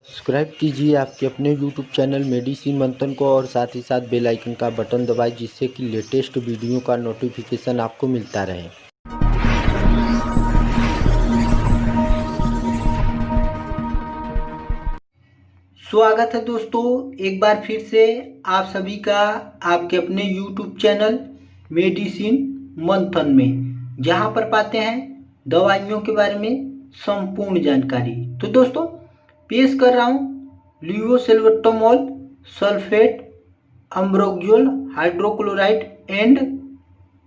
Subscribe कीजिए आपके अपने यूट्यूब चैनल मेडिसिन मंथन को और साथ ही साथ बेल आइकन का बटन दबाएं जिससे कि लेटेस्ट वीडियो का नोटिफिकेशन आपको मिलता रहे। स्वागत है दोस्तों, एक बार फिर से आप सभी का आपके अपने यूट्यूब चैनल मेडिसिन मंथन में, जहां पर पाते हैं दवाइयों के बारे में संपूर्ण जानकारी। तो दोस्तों पेश कर रहा हूं levosalbutamol sulphate, ambroxol hydrochloride and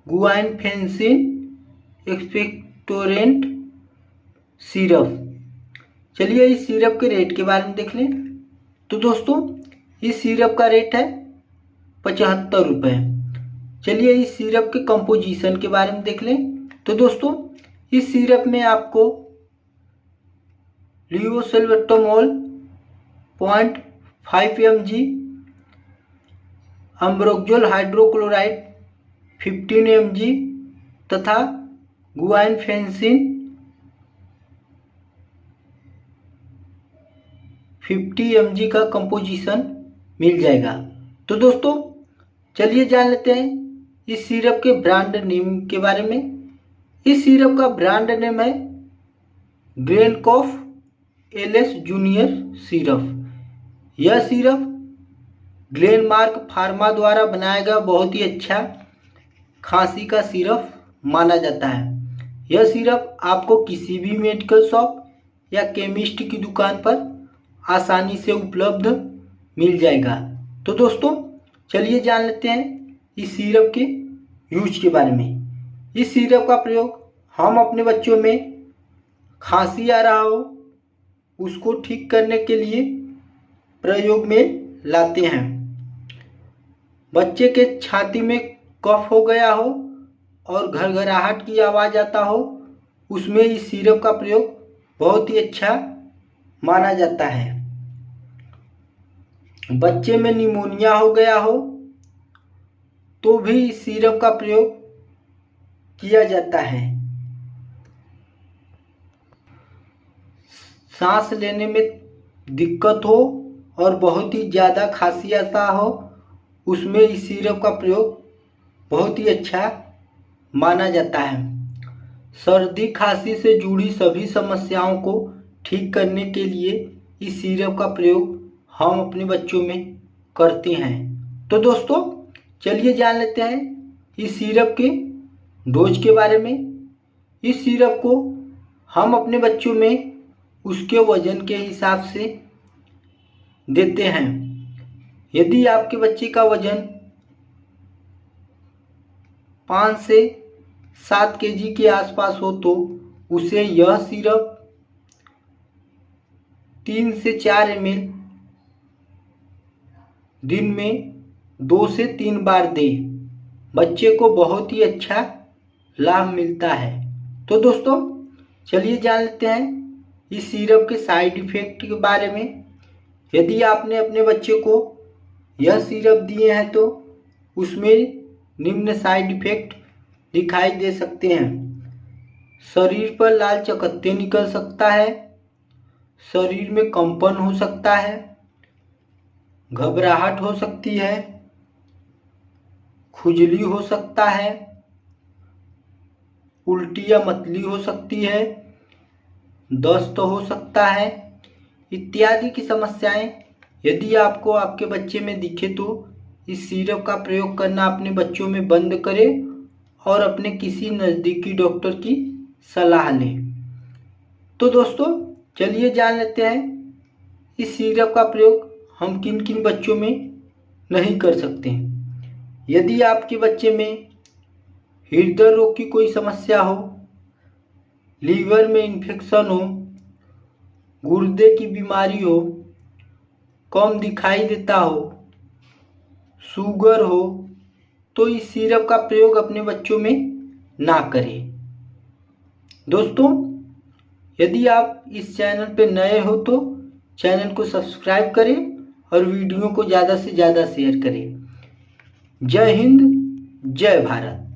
guaifenesin expectorant syrup. चलिए इस सिरप के रेट के बारे में देख लें। तो दोस्तों इस सिरप का रेट है 75 रुपये। चलिए इस सिरप के कंपोजिशन के बारे में देख लें। तो दोस्तों इस सिरप में आपको लियोसेल्वेट्रोमोल 0.5 mg, अम्ब्रोक्सोल हाइड्रोक्लोराइड 15 mg तथा गुआइनफेंसिन 50 mg का कंपोजिशन मिल जाएगा। तो दोस्तों चलिए जान लेते हैं इस सिरप के ब्रांड नेम के बारे में। इस सिरप का ब्रांड नेम है ग्लेनकॉफ एलएस जूनियर सिरप। यह सिरप ग्लेनमार्क फार्मा द्वारा बनाया गया बहुत ही अच्छा खांसी का सिरप माना जाता है। यह सिरप आपको किसी भी मेडिकल शॉप या केमिस्ट की दुकान पर आसानी से उपलब्ध मिल जाएगा। तो दोस्तों चलिए जान लेते हैं इस सिरप के यूज के बारे में। इस सिरप का प्रयोग हम अपने बच्चों में खांसी आ रहा हो उसको ठीक करने के लिए प्रयोग में लाते हैं। बच्चे के छाती में कफ हो गया हो और घरघराहट की आवाज़ आता हो, उसमें इस सिरप का प्रयोग बहुत ही अच्छा माना जाता है। बच्चे में निमोनिया हो गया हो तो भी इस सिरप का प्रयोग किया जाता है। सांस लेने में दिक्कत हो और बहुत ही ज़्यादा खांसी आता हो, उसमें इस सिरप का प्रयोग बहुत ही अच्छा माना जाता है। सर्दी खांसी से जुड़ी सभी समस्याओं को ठीक करने के लिए इस सिरप का प्रयोग हम अपने बच्चों में करते हैं। तो दोस्तों चलिए जान लेते हैं इस सिरप के डोज के बारे में। इस सिरप को हम अपने बच्चों में उसके वजन के हिसाब से देते हैं। यदि आपके बच्चे का वजन 5 से 7 kg के आसपास हो तो उसे यह सिरप 3 से 4 ml दिन में 2 से 3 बार दें। बच्चे को बहुत ही अच्छा लाभ मिलता है। तो दोस्तों चलिए जान लेते हैं इस सिरप के साइड इफ़ेक्ट के बारे में। यदि आपने अपने बच्चे को यह सिरप दिए हैं तो उसमें निम्न साइड इफ़ेक्ट दिखाई दे सकते हैं। शरीर पर लाल चकत्ते निकल सकता है, शरीर में कंपन हो सकता है, घबराहट हो सकती है, खुजली हो सकता है, उल्टी या मतली हो सकती है, दस्त हो सकता है इत्यादि की समस्याएं यदि आपको आपके बच्चे में दिखे तो इस सिरप का प्रयोग करना अपने बच्चों में बंद करें और अपने किसी नज़दीकी डॉक्टर की सलाह लें। तो दोस्तों चलिए जान लेते हैं इस सिरप का प्रयोग हम किन किन बच्चों में नहीं कर सकते। यदि आपके बच्चे में हृदय रोग की कोई समस्या हो, लीवर में इन्फेक्शन हो, गुर्दे की बीमारी हो, कम दिखाई देता हो, शुगर हो, तो इस सिरप का प्रयोग अपने बच्चों में ना करें। दोस्तों यदि आप इस चैनल पर नए हो तो चैनल को सब्सक्राइब करें और वीडियो को ज़्यादा से ज़्यादा शेयर करें। जय हिंद, जय भारत।